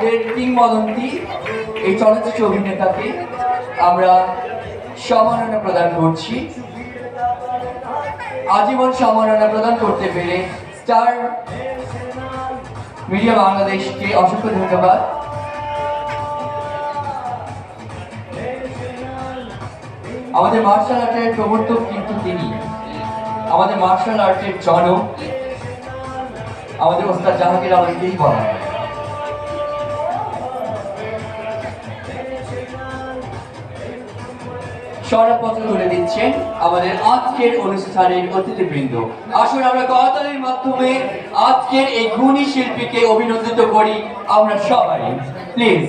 আমাদের কিংবদন্তি এই চলচ্চিত্র অভিনেতাকে আমরা সম্মাননা প্রদান করছি। আজীবন সম্মাননা প্রদান করতে পেরে স্টার মিডিয়া বাংলাদেশকে অসংখ্য ধন্যবাদ। আমাদের মার্শাল আর্টের প্রবর্তক কিন্তু তিনি, আমাদের মার্শাল আর্টের জনক আমাদের ওস্তাদ জাহাঙ্গীর আলমকেই বলা হয়। স্মরণপত্র তুলে দিচ্ছেন আমাদের আজকের অনুষ্ঠানের অতিথিবৃন্দ। আসুন আমরা করতালির মাধ্যমে আজকের এই গুণী শিল্পীকে অভিনন্দিত করি আমরা সবাই, প্লিজ।